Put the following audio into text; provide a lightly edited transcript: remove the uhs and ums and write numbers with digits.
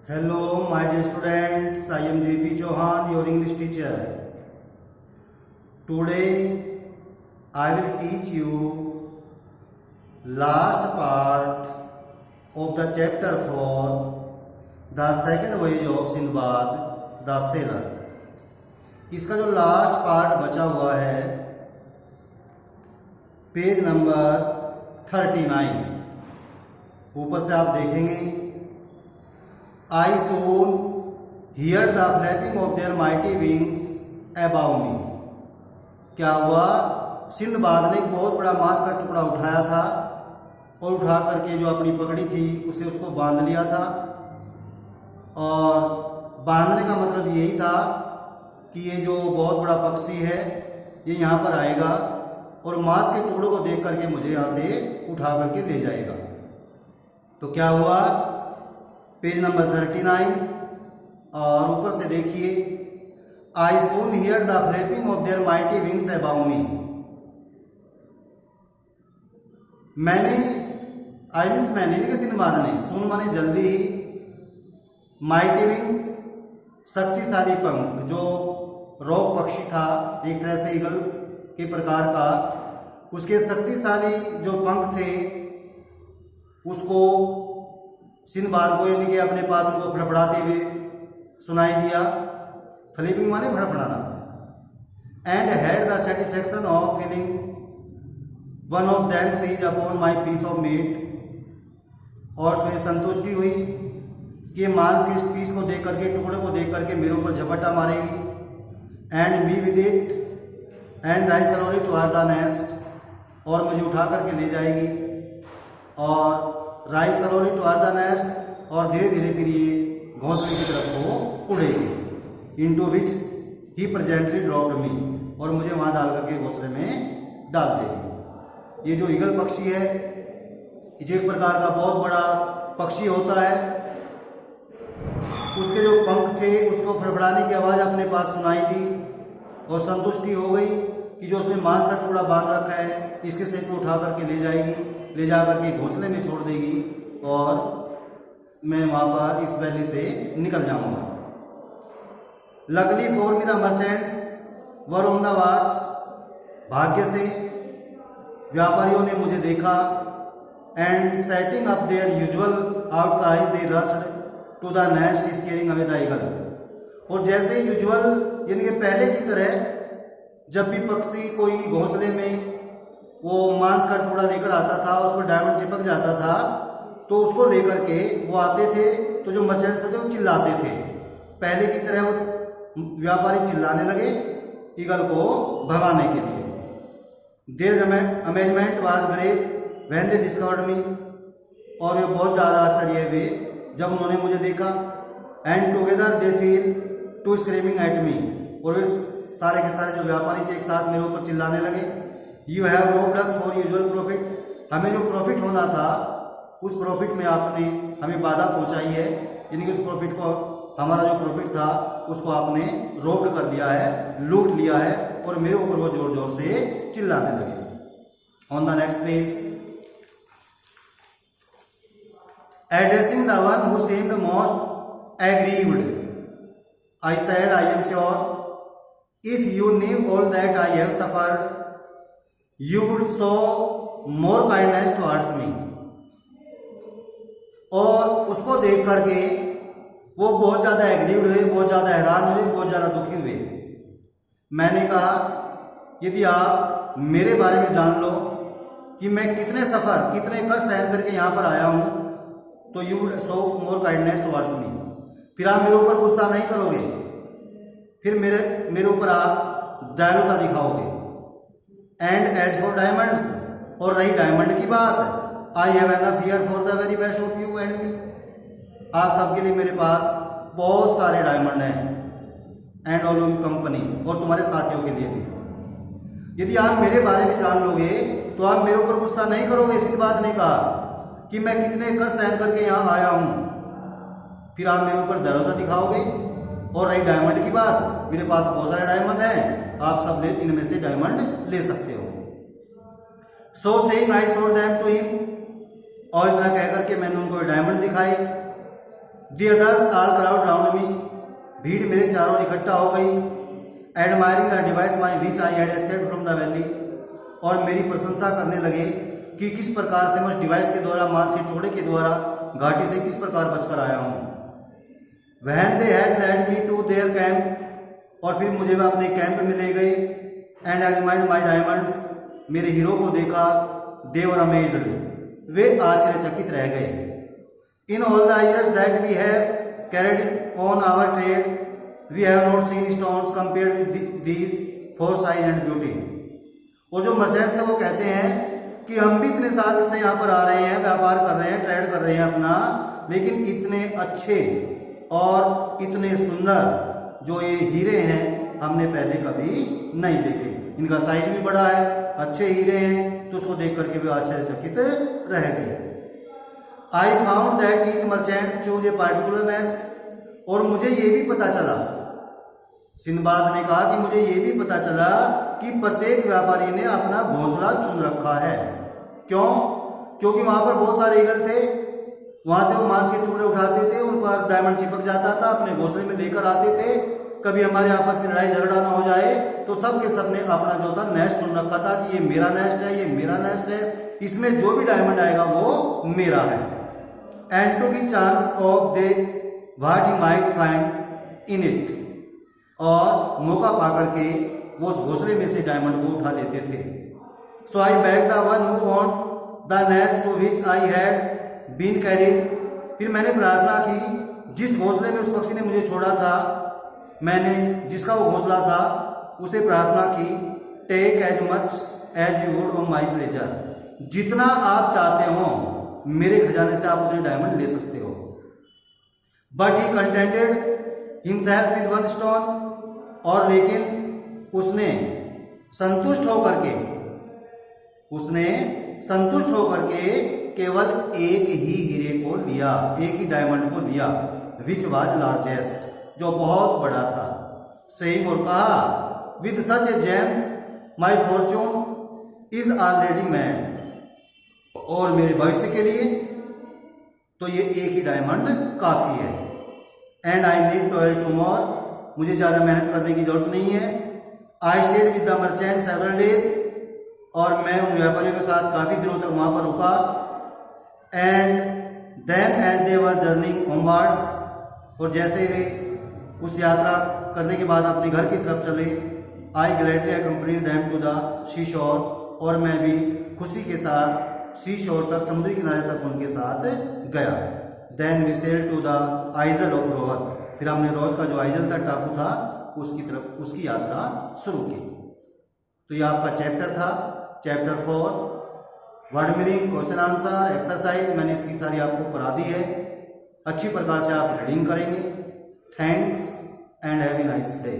Hello, my dear students. I am JP Chauhan, your English teacher. Today, I will teach you last part of the chapter 4, the second voyage of Sindbad, the sailor. इसका जो last part बचा हुआ है page number 39, ऊपर से आप देखेंगे I soon heard the flapping of their mighty wings above me. क्या हुआ? सिंदबाद ने एक बहुत बड़ा मांस का टुकड़ा उठाया था और उठा करके जो अपनी पकड़ी थी उसे उसको बांध लिया था। और बांधने का मतलब यही था कि ये जो बहुत बड़ा पक्षी है ये यहाँ पर आएगा और मांस के टुकड़ों को देख करके मुझे यहाँ से उठा करके ले जाएगा। तो क्या हुआ? पेज नंबर 39 और ऊपर से देखिए I soon hear the flapping of their mighty wings about me. मैंने नहीं सिंदबाद ने, सुन माने जल्दी ही, माइटी विंग्स शक्तिशाली पंख, जो रॉक पक्षी था एक तरह से ईगल के प्रकार का, उसके शक्तिशाली जो पंख थे उसको सिंदबाद को यानी कि अपने पास उनको फड़फड़ाते हुए सुनाई दिया। फ्लिपिंग माने फड़फड़ाना। And had the satisfaction of feeling one of them seize upon my piece of meat. और उसमें संतुष्टि हुई कि मांस की इस पीस को देख करके, टुकड़े को देख करके मेरे ऊपर झपट्टा मारेगी। And me with it and I slowly toward the nest, और मुझे उठा करके ले जाएगी और rise slowly toward the nest, और धीरे धीरे फिर ये घोंसले की तरफ को उड़ेगी। Into which he presently dropped me, और मुझे वहां डाल करके घोंसले में डाल देगी। ये जो ईगल पक्षी है ये एक प्रकार का बहुत बड़ा पक्षी होता है। उसके जो पंख थे उसको फड़फड़ाने की आवाज अपने पास सुनाई दी और संतुष्टि हो गई कि जो उसने मांस का टुकड़ा बांध रखा है इसके से को उठा करके ले जाएगी, ले जा करके घोंसले में छोड़ देगी और मैं वहां पर इस वैली से निकल जाऊंगा। Luckily for me the merchants were on the watch. भाग्य से व्यापारियों ने मुझे देखा। And setting up their usual outcries they rushed to the nest scaring away the eagle. और जैसे यूजुअल यानी कि पहले की तरह जब भी पक्षी कोई घोंसले में वो मांस का टुकड़ा लेकर आता था, उस पर डायमंड चिपक जाता था, तो उसको लेकर के वो आते थे तो जो मर्चेंट्स थे वो चिल्लाते थे। पहले की तरह वो व्यापारी चिल्लाने लगे ईगल को भगाने के लिए। Their amazement was great when they discovered me. और ये बहुत ज़्यादा आश्चर्य हुए जब उन्होंने मुझे देखा। And together they feel to screaming at me. और वे सारे के सारे जो व्यापारी थे एक साथ मेरे ऊपर चिल्लाने लगे, you have robed us for usual profit. हमें जो प्रॉफिट होना था उस प्रॉफिट में आपने हमें बाधा पहुंचाई है, यानी कि उस प्रॉफिट को, हमारा जो प्रॉफिट था उसको आपने रोब्ड कर लिया है, लूट लिया है। और मेरे ऊपर वो जोर जोर से चिल्लाने लगे। On the next page, addressing the one who seemed most aggrieved, I said I am sure if you knew all that I have suffered you would show more kindness towards me। और उसको देख करके वो बहुत ज्यादा aggrieved हुए, बहुत ज्यादा हैरान हुए, बहुत ज्यादा दुखी हुए। मैंने कहा यदि आप मेरे बारे में जान लो कि मैं कितने सफर, कितने कष्ट सहन करके यहाँ पर आया हूँ, तो you would show more kindness towards me. फिर आप मेरे ऊपर गुस्सा नहीं करोगे, फिर मेरे ऊपर आप दयालुता दिखाओगे। एंड एज फॉर डायमंड्स, और रही डायमंड की बात, I have enough here for the very best of you and me. आप सबके लिए मेरे पास बहुत सारे डायमंड हैं, एंड ऑल ऑफ कंपनी, और तुम्हारे साथियों के लिए भी। यदि आप मेरे बारे में जान लोगे तो आप मेरे ऊपर गुस्सा नहीं करोगे। इसकी बात नहीं कहा कि मैं कितने कष्ट सहन करके यहाँ आया हूँ, फिर आप मेरे ऊपर दयालुता दिखाओगे। और रही डायमंड की बात, मेरे पास बहुत सारे डायमंड हैं, आप सब इनमें से डायमंड ले सकते हो। So saying I showed them to him, और इतना कहकर के मैंने उनको डायमंड दिखाए। The others all crowd round me, भीड़ मेरे चारों ओर इकट्ठा हो गई। Admiring the device my which I had escaped from the valley, और मेरी प्रशंसा करने लगे कि किस प्रकार से मैं उस डिवाइस के द्वारा, मांस के टुकड़े के द्वारा घाटी से किस प्रकार बचकर आया हूँ। When they had led me to their camp, और फिर मुझे वह अपने कैंप में ले गए। एंड examined my diamonds, मेरे हीरो को देखा। They were amazed, वे आश्चर्यचकित रह गए। In all the years that we have carried on our trade, we have not seen stones compared with these for size and beauty। वो जो merchants है वो कहते हैं कि हम भी इतने साल से यहाँ पर आ रहे हैं, व्यापार कर रहे हैं, ट्रेड कर रहे हैं अपना, लेकिन इतने अच्छे और इतने सुंदर जो ये हीरे हैं हमने पहले कभी नहीं देखे। इनका साइज भी बड़ा है, अच्छे हीरे हैं, तो उसको देख करके भी आश्चर्यचकित रह गए। I found that each merchant choose a particular nest, और मुझे ये भी पता चला, सिंदबाद ने कहा कि मुझे ये भी पता चला कि प्रत्येक व्यापारी ने अपना घोंसला चुन रखा है। क्यों? क्योंकि वहां पर बहुत सारे ईगल थे, वहां से वो मांस के टुकड़े उठाते थे, उन पर डायमंड चिपक जाता था, अपने घोंसले में लेकर आते थे। कभी हमारे आपस में लड़ाई झगड़ा ना हो जाए तो सब के सब ने अपना जो था नेस्ट चुन रखा था कि ये मेरा नेस्ट है, ये मेरा नेस्ट है, इसमें जो भी डायमंड आएगा वो मेरा है। And to give chance of they what he might find in it, और मौका पा करके वो उस घोंसले में से डायमंड को उठा लेते थे। So I beg the one who want the nest to which I had been carried, फिर मैंने प्रार्थना की जिस घोंसले में उस पक्षी ने मुझे छोड़ा था, मैंने जिसका वो घोंसला था उसे प्रार्थना की, take as much as you would of my pleasure, जितना आप चाहते हो मेरे खजाने से आप उतने डायमंड ले सकते हो। But he contented himself with one stone, और लेकिन उसने संतुष्ट होकर के केवल एक ही हीरे को लिया, एक ही डायमंड को लिया, विच वाज लार्जेस्ट, जो बहुत बड़ा था। सेइंग, और कहा, with such a gem my fortune is already made, और मेरे भविष्य के लिए तो ये एक ही डायमंड काफी है। And I need toil to more, मुझे ज्यादा मेहनत करने की जरूरत नहीं है। I stayed with the merchant several days, और मैं उन व्यापारियों के साथ काफी दिनों तक वहां पर रुका। And then as they were journeying homewards, और जैसे वे उस यात्रा करने के बाद अपने घर की तरफ चले, I gladly accompanied them to the sea shore, और मैं भी खुशी के साथ सी शोर तक, समुद्री किनारे तक उनके साथ गया। Then we sailed to the isle of Rohat, फिर हमने रोहत का जो आइजल था टापू था उसकी तरफ उसकी यात्रा शुरू की। तो ये आपका चैप्टर था, chapter 4 word meaning, question answer, exercise, मैंने इसकी सारी आपको करा दी है। अच्छी प्रकार से आप रीडिंग करेंगे। Thanks and have a nice day.